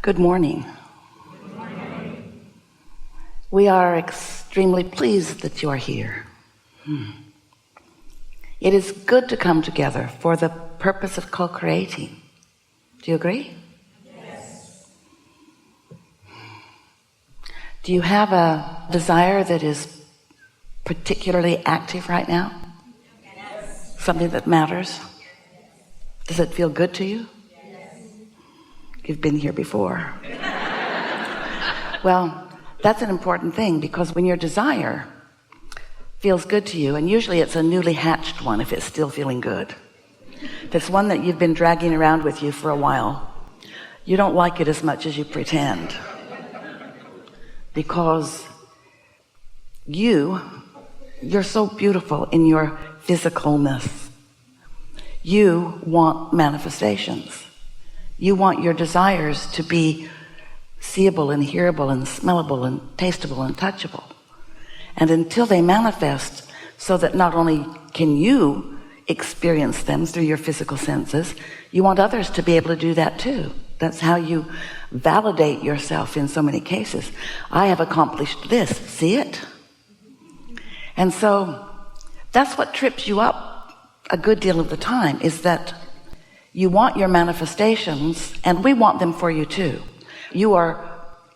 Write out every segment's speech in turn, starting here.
Good morning. We are extremely pleased that you are here. It is good to come together for the purpose of co-creating. Do you agree? Yes. Do you have a desire that is particularly active right now? Yes. Something that matters? Does it feel good to you? Yes. You've been here before. Well, that's an important thing, because when your desire feels good to you, and usually it's a newly hatched one if it's still feeling good, if it's one that you've been dragging around with you for a while, you don't like it as much as you pretend, because you're so beautiful in your physicalness. You want manifestations. You want your desires to be seeable and hearable and smellable and tasteable and touchable. And until they manifest, so that not only can you experience them through your physical senses, you want others to be able to do that too. That's how you validate yourself in so many cases. I have accomplished this, see it? And so that's what trips you up a good deal of the time, is that you want your manifestations, and we want them for you too. You are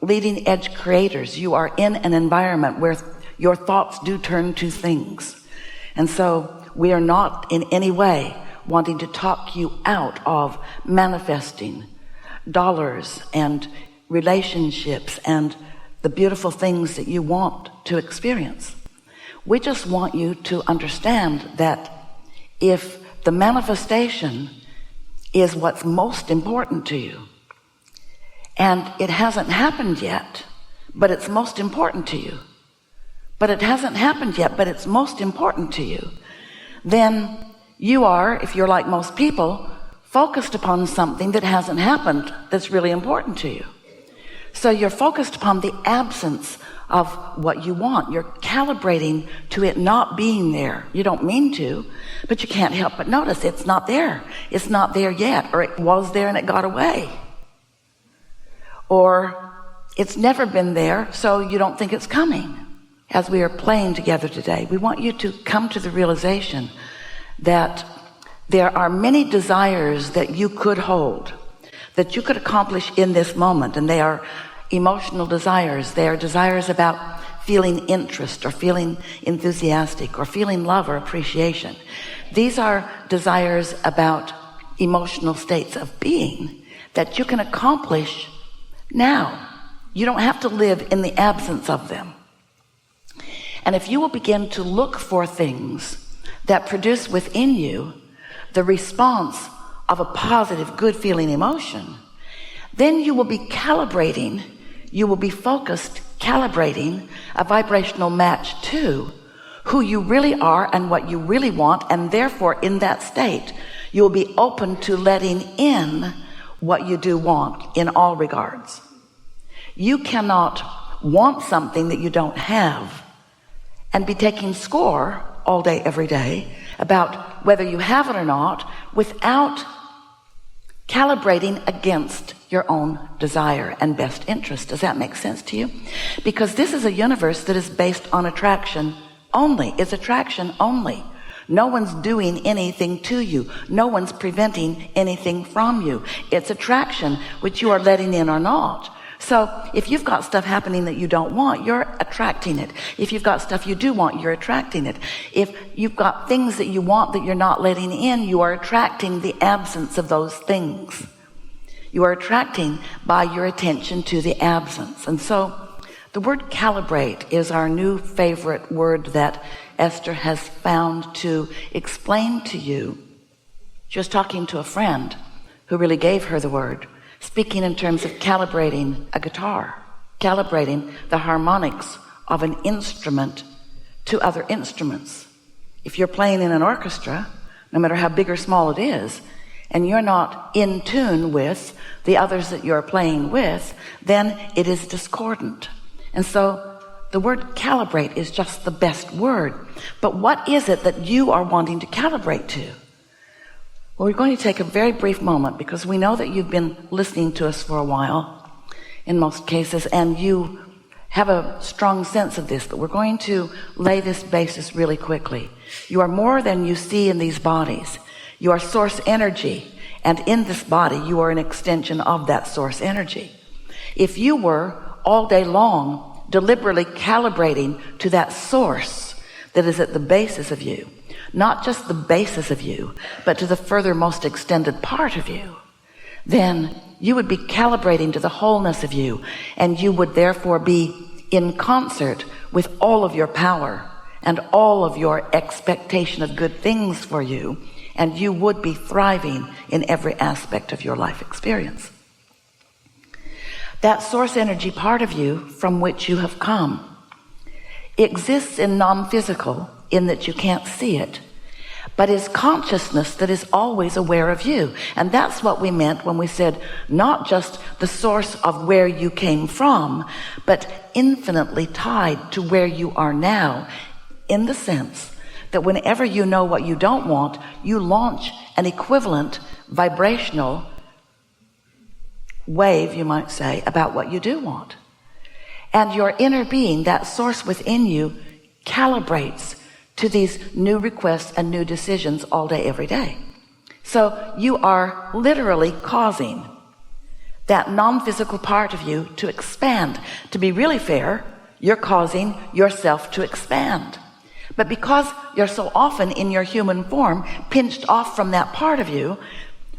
leading edge creators. You are in an environment where your thoughts do turn to things. And so we are not in any way wanting to talk you out of manifesting dollars and relationships and the beautiful things that you want to experience. We just want you to understand that if the manifestation is what's most important to you, and it hasn't happened yet, but it's most important to you, but it hasn't happened yet, but it's most important to you, then you are, if you're like most people, focused upon something that hasn't happened that's really important to you. So you're focused upon the absence of what you want. You're calibrating to it not being there. You don't mean to, but you can't help but notice it's not there. It's not there yet, or it was there and it got away. Or it's never been there, so you don't think it's coming. As we are playing together today, we want you to come to the realization that there are many desires that you could hold, that you could accomplish in this moment, and they are emotional desires. They are desires about feeling interest or feeling enthusiastic or feeling love or appreciation. These are desires about emotional states of being that you can accomplish now. You don't have to live in the absence of them. And if you will begin to look for things that produce within you the response of a positive, good feeling emotion, then you will be calibrating, you will be focused, calibrating a vibrational match to who you really are and what you really want. And therefore, in that state, you will be open to letting in what you do want in all regards. You cannot want something that you don't have and be taking score all day, every day, about whether you have it or not, without calibrating against your own desire and best interest. Does that make sense to you? Because this is a universe that is based on attraction only. It's attraction only. No one's doing anything to you. No one's preventing anything from you. It's attraction, which you are letting in or not. So if you've got stuff happening that you don't want, you're attracting it. If you've got stuff you do want, you're attracting it. If you've got things that you want that you're not letting in, you are attracting the absence of those things. You are attracting by your attention to the absence. And so the word calibrate is our new favorite word that Esther has found to explain to you. She was talking to a friend who really gave her the word, speaking in terms of calibrating a guitar, calibrating the harmonics of an instrument to other instruments. If you're playing in an orchestra, no matter how big or small it is, and you're not in tune with the others that you're playing with, then it is discordant. And so the word calibrate is just the best word. But what is it that you are wanting to calibrate to? Well, we're going to take a very brief moment, because we know that you've been listening to us for a while, in most cases, and you have a strong sense of this, but we're going to lay this basis really quickly. You are more than you see in these bodies. You are source energy, and in this body you are an extension of that source energy. If you were all day long deliberately calibrating to that source that is at the basis of you, not just the basis of you, but to the furthermost extended part of you, then you would be calibrating to the wholeness of you, and you would therefore be in concert with all of your power and all of your expectation of good things for you, and you would be thriving in every aspect of your life experience. That source energy part of you from which you have come exists in non-physical, in that you can't see it, but is consciousness that is always aware of you. And that's what we meant when we said not just the source of where you came from, but infinitely tied to where you are now, in the sense that whenever you know what you don't want, you launch an equivalent vibrational wave, you might say, about what you do want. And your inner being, that source within you, calibrates to these new requests and new decisions all day, every day. So you are literally causing that non-physical part of you to expand. To be really fair, you're causing yourself to expand. But because you're so often in your human form, pinched off from that part of you,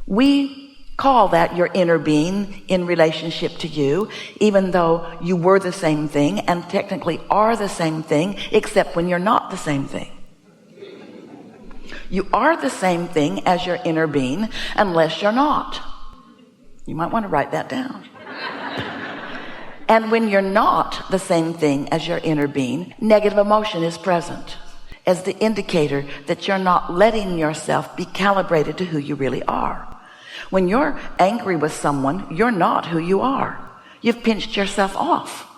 we call that your inner being in relationship to you, even though you were the same thing and technically are the same thing, except when you're not the same thing. You are the same thing as your inner being unless you're not. You might want to write that down. And when you're not the same thing as your inner being, negative emotion is present as the indicator that you're not letting yourself be calibrated to who you really are. When you're angry with someone, you're not who you are. You've pinched yourself off.